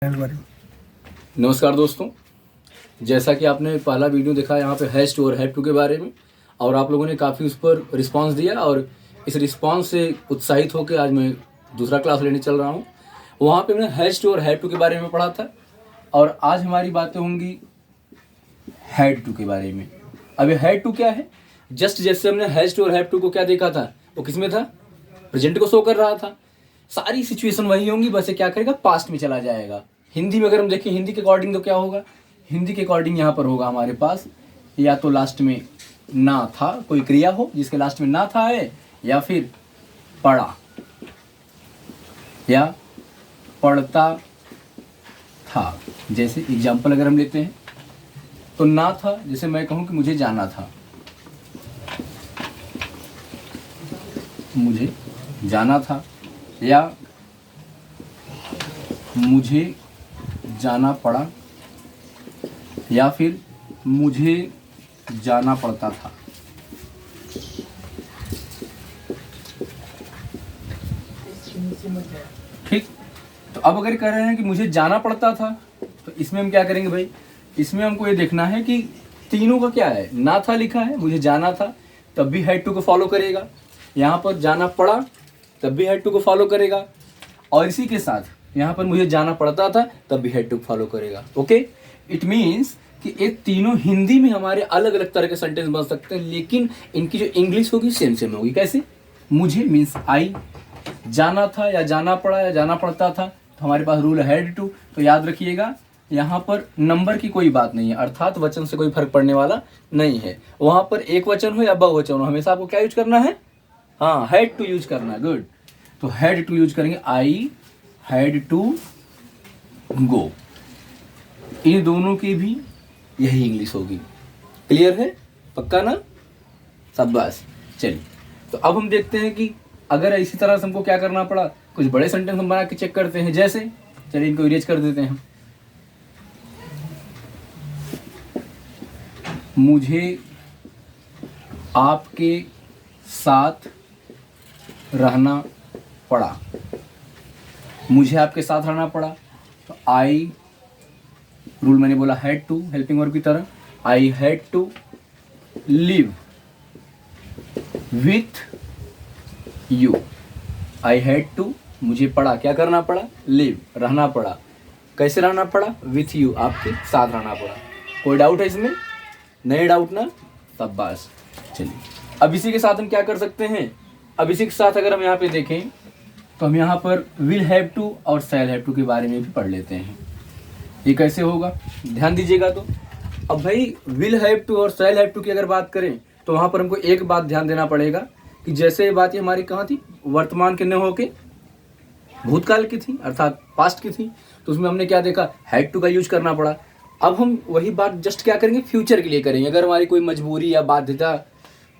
नमस्कार दोस्तों, जैसा कि आपने पहला वीडियो देखा यहाँ पे हैज़ टू और हैव टू के बारे में, और आप लोगों ने काफ़ी उस पर रिस्पांस दिया और इस रिस्पांस से उत्साहित होकर आज मैं दूसरा क्लास लेने चल रहा हूँ। वहाँ पे मैंने हैज़ टू और हैव टू के बारे में पढ़ा था और आज हमारी बातें होंगी हैड टू के बारे में। अब ये हैड टू क्या है? जस्ट जैसे हमने हैज़ टू और हैव टू को क्या देखा था, वो किस में था? प्रेजेंट को शो कर रहा था। सारी सिचुएशन वही होंगी, बस ये क्या करेगा, पास्ट में चला जाएगा। हिंदी में अगर हम देखें, हिंदी के अकॉर्डिंग तो क्या होगा? हिंदी के अकॉर्डिंग यहाँ पर होगा हमारे पास या तो लास्ट में ना था, कोई क्रिया हो जिसके लास्ट में ना था है, या फिर पढ़ा या पढ़ता था। जैसे एग्जाम्पल अगर हम लेते हैं तो ना था, जैसे मैं कहूँ कि मुझे जाना था, मुझे जाना था, या मुझे जाना पड़ा, या फिर मुझे जाना पड़ता था। ठीक, तो अब अगर कह रहे हैं कि मुझे जाना पड़ता था, तो इसमें हम क्या करेंगे भाई? इसमें हमको ये देखना है कि तीनों का क्या है। ना था लिखा है, मुझे जाना था, तब भी हैड टू को फॉलो करेगा। यहाँ पर जाना पड़ा, तब भी हैड टू को फॉलो करेगा। और इसी के साथ यहाँ पर मुझे जाना पड़ता था, तब भी हैड टू फॉलो करेगा। ओके, इट मीन्स कि ये तीनों हिंदी में हमारे अलग अलग तरह के सेंटेंस बन सकते हैं, लेकिन इनकी जो इंग्लिश होगी सेम सेम होगी। कैसे? मुझे मीन्स आई, जाना था या जाना पड़ा या जाना पड़ता था, तो हमारे पास रूल है हैड टू। तो याद रखिएगा, यहाँ पर नंबर की कोई बात नहीं है, अर्थात वचन से कोई फर्क पड़ने वाला नहीं है। वहाँ पर एक वचन हो या बहुवचन हो, हमेशा आपको क्या यूज करना है? हाँ, हैड टू यूज करना है। गुड, तो हैड टू यूज करेंगे। आई हैड टू गो। इन दोनों की भी यही इंग्लिश होगी। क्लियर है? पक्का ना? शाबाश। चलिए, तो अब हम देखते हैं कि अगर इसी तरह से हमको क्या करना पड़ा, कुछ बड़े सेंटेंस हम बना के चेक करते हैं। जैसे, चलिए इनको इरेज कर देते हैं। मुझे आपके साथ रहना पड़ा, मुझे आपके साथ रहना पड़ा, तो आई, रूल मैंने बोला हैड टू, हेल्पिंग वर्ब की तरह। I had to live with you. I had to, मुझे पड़ा, क्या करना पड़ा? लिव, रहना पड़ा। कैसे रहना पड़ा? विथ यू, आपके साथ रहना पड़ा। कोई डाउट है इसमें? नहीं डाउट ना? शाबाश। चलिए, अब इसी के साथ हम क्या कर सकते हैं? अब इसी के साथ अगर हम यहाँ पे देखें तो हम यहाँ पर विल हैव टू और शैल हैव टू के बारे में भी पढ़ लेते हैं। ये कैसे होगा, ध्यान दीजिएगा। तो अब भाई विल हैव टू और शैल हैव टू की अगर बात करें तो वहाँ पर हमको एक बात ध्यान देना पड़ेगा कि जैसे ये बात हमारी कहाँ थी, वर्तमान के न होके भूतकाल की थी, अर्थात पास्ट की थी, तो उसमें हमने क्या देखा, हैड टू का यूज करना पड़ा। अब हम वही बात जस्ट क्या करेंगे, फ्यूचर के लिए करेंगे। अगर हमारी कोई मजबूरी या बाध्यता,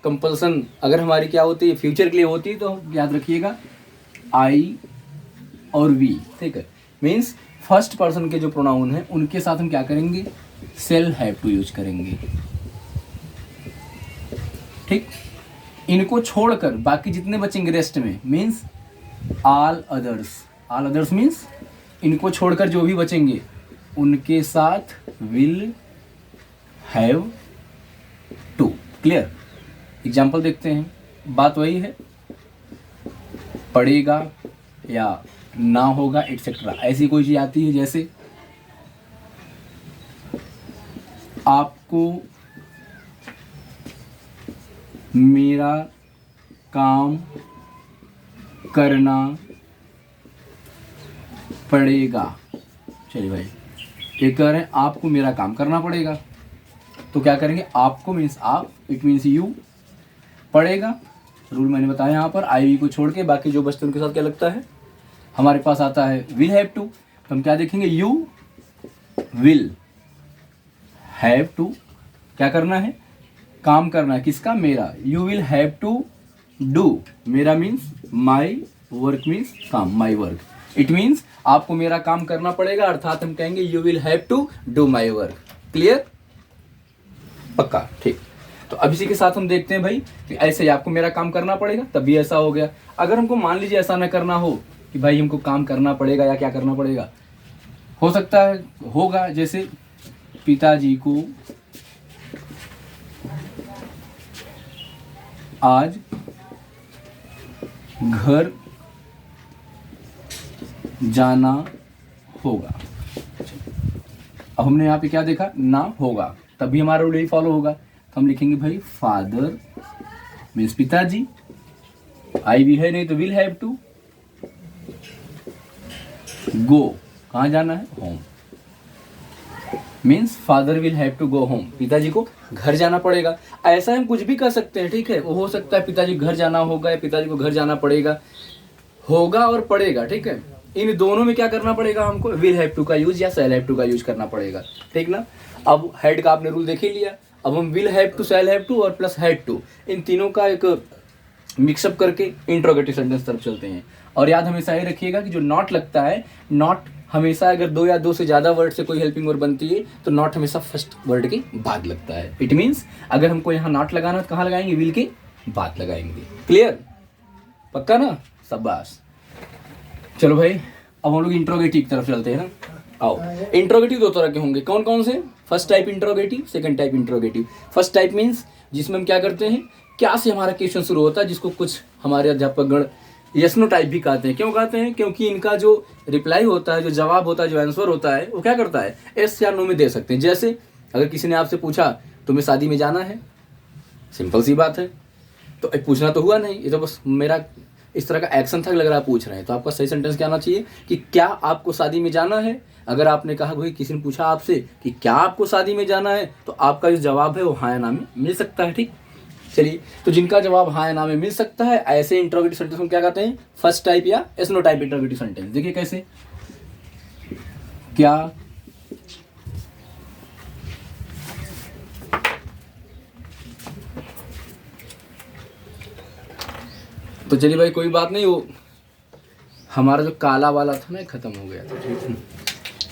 कंपल्सन अगर हमारी क्या होती है, फ्यूचर के लिए होती है, तो याद रखिएगा आई और वी। ठीक है, मीन्स फर्स्ट पर्सन के जो प्रोनाउन है उनके साथ हम क्या करेंगे, सेल हैव टू यूज करेंगे। ठीक, इनको छोड़कर बाकी जितने बचेंगे रेस्ट में, means all others. All others means इनको छोड़कर जो भी बचेंगे उनके साथ will have to. Clear? Example देखते हैं। बात वही है, पड़ेगा या ना होगा एटसेट्रा, ऐसी कोई चीज आती है। जैसे आपको मेरा काम करना पड़ेगा। चलिए भाई, ये कह रहे हैं आपको मेरा काम करना पड़ेगा, तो क्या करेंगे, आपको मीन्स आप, इट मीन्स यू, पड़ेगा, रूल मैंने बताया यहाँ पर आई वी को छोड़ के बाकी जो बचते हैं उनके साथ क्या लगता है, हमारे पास आता है विल हैव टू। तो हम क्या देखेंगे, यू विल हैव टू, क्या करना है, काम करना है। किसका? मेरा। You will have to do, मेरा मीन्स माई, वर्क मीन्स काम, माई वर्क। इट मीन्स आपको मेरा काम करना पड़ेगा, अर्थात हम कहेंगे you will have to do my work. Clear? पक्का? ठीक, तो अब इसी के साथ हम देखते हैं भाई कि ऐसे ही आपको मेरा काम करना पड़ेगा, तभी ऐसा हो गया। अगर हमको मान लीजिए ऐसा न करना हो कि भाई हमको काम करना पड़ेगा या क्या करना पड़ेगा, हो सकता है होगा, जैसे पिताजी को आज घर जाना होगा। अब हमने यहाँ पे क्या देखा, ना होगा, तभी हमारा रूल यही फॉलो होगा। तो हम लिखेंगे भाई फादर मीन्स पिताजी, आई भी है नहीं तो विल हैव टू गो, कहाँ जाना है, home, means father will have to go home, पिताजी को घर जाना पड़ेगा। ऐसा हम कुछ भी कर सकते हैं, ठीक है, वो हो सकता है पिताजी घर जाना होगा या पिताजी को घर जाना पड़ेगा, होगा और पड़ेगा, ठीक है। इन दोनों में क्या करना पड़ेगा हमको, विल हैव टू का यूज या शैल हैव टू का यूज करना पड़ेगा, ठीक ना। अब हैड का आपने रूल देख ही लिया, अब हम will have to, shall have to और प्लस हैड टू, इन तीनों का एक मिक्सअप करके इंट्रोगेटिव सेंटेंस तरफ चलते हैं। और याद हमेशा ये रखिएगा कि जो नॉट लगता है, नॉट हमेशा अगर दो या दो से ज़्यादा वर्ड से कोई हेल्पिंग वर्ड बनती है तो नॉट हमेशा फर्स्ट वर्ड के बाद लगता है। इट मीन्स अगर हमको यहाँ नॉट लगाना तो कहाँ लगाएंगे, विल के बाद लगाएंगे। क्लियर, पक्का ना, शाबाश। चलो भाई अब हम लोग इंट्रोगेटिव की तरफ चलते हैं ना। आओ, इंट्रोगेटिव दो तरह के होंगे, कौन कौन से, first type interrogative, second type interrogative. First type means जिसमें हम क्या करते हैं, क्या से हमारा क्वेश्चन शुरू होता है, जिसको कुछ हमारे अध्यापकगण यस नो टाइप भी कहते हैं। क्यों कहते हैं, क्योंकि इनका जो रिप्लाई होता है, जो जवाब होता है, जो आंसर होता है, वो क्या करता है, एस या नो में दे सकते हैं। जैसे अगर किसी ने आपसे पूछा तुम्हें शादी में जाना है, सिंपल सी बात है, तो पूछना तो हुआ नहीं, ये तो बस मेरा इस तरह का एक्शन था, लग रहा है पूछ रहे हैं, तो आपका सही सेंटेंस क्या आना चाहिए कि क्या आपको शादी में जाना है। अगर आपने कहा भाई, किसी ने पूछा आपसे कि क्या आपको शादी में जाना है, तो आपका जो जवाब है वो हाँ या ना में मिल सकता है, ठीक। चलिए, तो जिनका जवाब हाँ या ना में मिल सकता है, ऐसे इंट्रोगेटिव सेंटेंस को क्या कहते हैं, फर्स्ट टाइप या yes no type interrogative sentence. देखिए कैसे, क्या तो चलिए भाई कोई बात नहीं, वो हमारा जो काला वाला था ना खत्म हो गया था, ठीक है।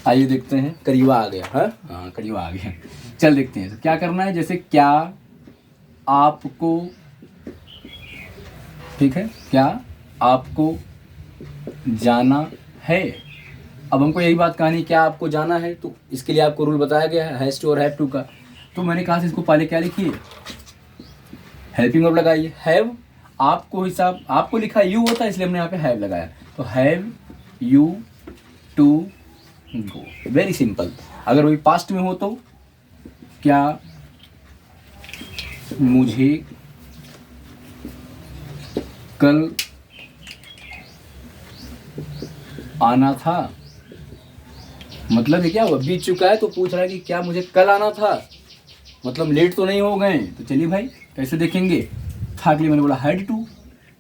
आइए देखते हैं, करीबा आ गया, हाँ करीबा आ गया। चल देखते हैं तो क्या करना है, जैसे क्या आपको, ठीक है, क्या आपको जाना है। अब हमको यही बात कहनी, क्या आपको जाना है, तो इसके लिए आपको रूल बताया गया है हैज टू और हैव टू का। तो मैंने कहा इसको पहले क्या लिखिए, हेल्पिंग वर्ब लगाइए, हैव, आपको हिसाब, आपको लिखा यू होता है इसलिए हमने यहाँ पे हैव लगाया, तो have you to go, very simple. अगर वही पास्ट में हो तो क्या मुझे कल आना था, मतलब ये क्या हुआ, बीत चुका है तो पूछ रहा है कि क्या मुझे कल आना था, मतलब लेट तो नहीं हो गए। तो चलिए भाई कैसे देखेंगे, था के लिए मैंने बोला हैड टू,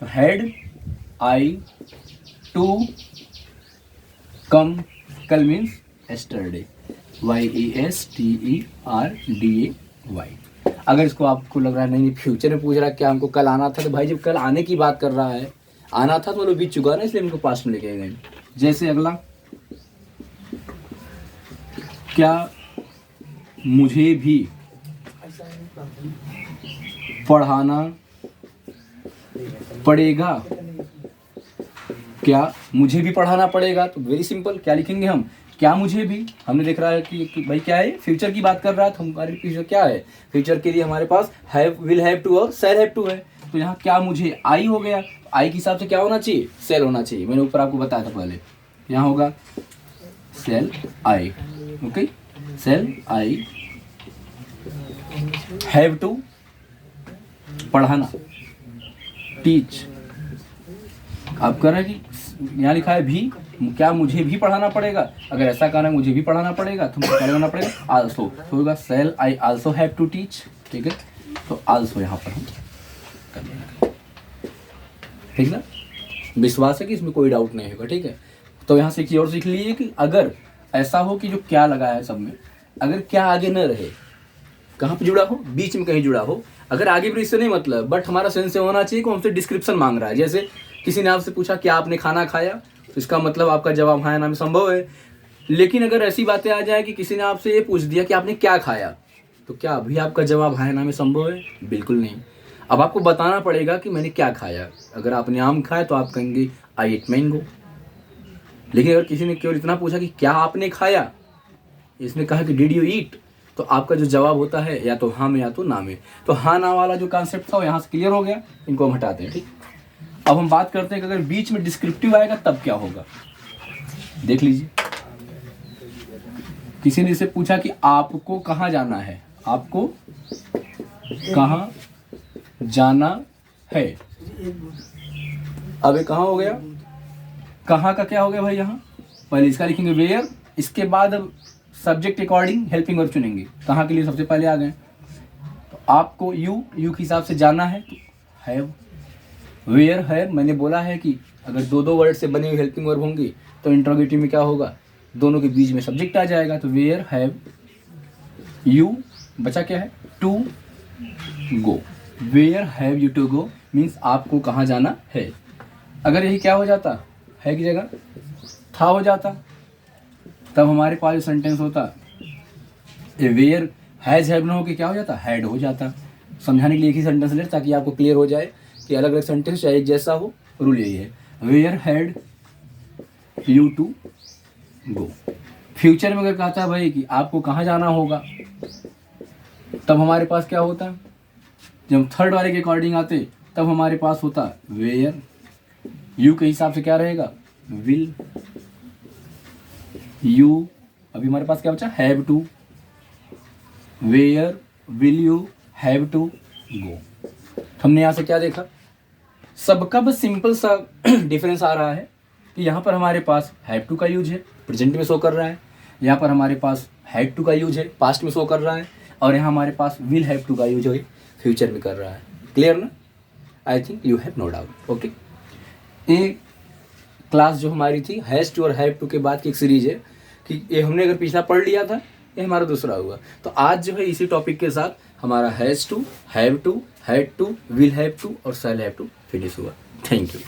तो हैड आई टू कम, कल मीन्स एस्टरडे, YESTERDAY। अगर इसको आपको लग रहा है नहीं फ्यूचर में पूछ रहा है क्या हमको कल आना था, तो भाई जब कल आने की बात कर रहा है, आना था तो मतलब बीत चुका है ना, इसलिए हमको पास्ट में लेके गए। जैसे अगला, क्या मुझे भी पढ़ाना पड़ेगा, क्या मुझे भी पढ़ाना पड़ेगा, तो वेरी सिंपल क्या लिखेंगे हम, क्या मुझे भी, हमने देख रहा है कि भाई क्या है, फ्यूचर की बात कर रहा है, तो हमारे फ्यूचर क्या है, फ्यूचर के लिए हमारे पास हैव, विल हैव टू और शैल हैव टू है। तो यहाँ क्या मुझे आई हो गया, आई के हिसाब से क्या होना चाहिए, शैल होना चाहिए, मैंने ऊपर आपको बताया था पहले, यहाँ होगा shall I, okay, shall I, have to पढ़ाना, टीच, आप कर रहे हैं कि यहाँ लिखा है भी, क्या मुझे भी पढ़ाना पड़ेगा, अगर ऐसा कहना है मुझे भी पढ़ाना पड़ेगा तो क्या करना पड़ेगा, आल्सो, तो होगा shall I also have to teach, ठीक है, तो आल्सो यहाँ पर हम कर लेंगे, ठीक ना। विश्वास है कि इसमें कोई डाउट नहीं होगा, ठीक है। तो यहाँ से एक चीज और सीख लीजिए कि अगर ऐसा हो कि जो क्या लगाया है सब में, अगर क्या आगे न रहे, कहाँ पे जुड़ा हो, बीच में कहीं जुड़ा हो, अगर आगे भी इससे नहीं मतलब, बट हमारा सेंस से होना चाहिए कि हमसे डिस्क्रिप्शन मांग रहा है। जैसे किसी ने आपसे पूछा क्या आपने खाना खाया, तो इसका मतलब आपका जवाब हाँ या ना में संभव है। लेकिन अगर ऐसी बातें आ जाए कि किसी ने आपसे ये पूछ दिया कि आपने क्या खाया, तो क्या अभी आपका जवाब हाँ या ना में संभव है, बिल्कुल नहीं। अब आपको बताना पड़ेगा कि मैंने क्या खाया। अगर आपने आम खाया तो आप कहेंगे आई एट मैंगो, लेकिन अगर किसी ने केवल इतना पूछा कि क्या आपने खाया, इसने कहा कि डिड यू ईट, तो आपका जो जवाब होता है या तो हाँ में या तो ना में। तो हाँ ना वाला जो कॉन्सेप्ट था वो यहाँ से क्लियर हो गया, इनको हम हटाते हैं। ठीक, अब हम बात करते हैं कि अगर बीच में डिस्क्रिप्टिव आएगा तब क्या होगा। देख लीजिए, किसी ने इसे पूछा कि आपको कहाँ जाना है, आपको कहाँ जाना है। अब ये कहाँ हो गया, कहाँ का क्या हो गया भाई, यहाँ पहले इसका लिखेंगे वेयर, इसके बाद अब सब्जेक्ट अकॉर्डिंग हेल्पिंग वर्ब चुनेंगे। कहाँ के लिए सबसे पहले आ गए, तो आपको यू के हिसाब से जाना है तो हैव। वेयर है, मैंने बोला है कि अगर दो दो वर्ड से बनी हुई हेल्पिंग वर्ब होंगी तो इंट्रोगेटिव में क्या होगा, दोनों के बीच में सब्जेक्ट आ जाएगा। तो वेयर हैव यू, बचा क्या है, to go. Where have you to go means आपको कहाँ जाना है। अगर यही क्या हो जाता, है की जगह था हो जाता, तब हमारे पास जो सेंटेंस होता वेयर हैज हैव ना हो के क्या हो जाता, हैड हो जाता। समझाने के लिए एक ही सेंटेंस ले ताकि आपको क्लियर हो जाए कि अलग अलग सेंटेंस चाहे एक जैसा हो, रूल यही है। Where had you to go. Future में अगर कहता है भाई कि आपको कहाँ जाना होगा, तब हमारे पास क्या होता, जब थर्ड वाले के अकॉर्डिंग आते तब हमारे पास होता वेयर, यू के हिसाब से क्या रहेगा, विल यू। अभी हमारे पास क्या बचा, have to. Where will you have to go. हमने यहाँ से क्या देखा, सबका बस सिंपल सा डिफरेंस आ रहा है कि यहाँ पर हमारे पास हैव टू का यूज है, प्रेजेंट में शो कर रहा है। यहाँ पर हमारे पास हैड टू का यूज है, पास्ट में शो कर रहा है। और यहाँ हमारे पास विल हैव टू का यूज है, फ्यूचर में कर रहा है। क्लियर ना, I think you have no doubt. Okay, ये क्लास जो हमारी थी हैज़ टू और हैव टू के बाद की एक सीरीज है कि ये हमने अगर पिछला पढ़ लिया था, ये हमारा दूसरा हुआ। तो आज जो है इसी टॉपिक के साथ हमारा has to, have to, had to, will have to और शैल हैव टू फिनिश हुआ। Thank you.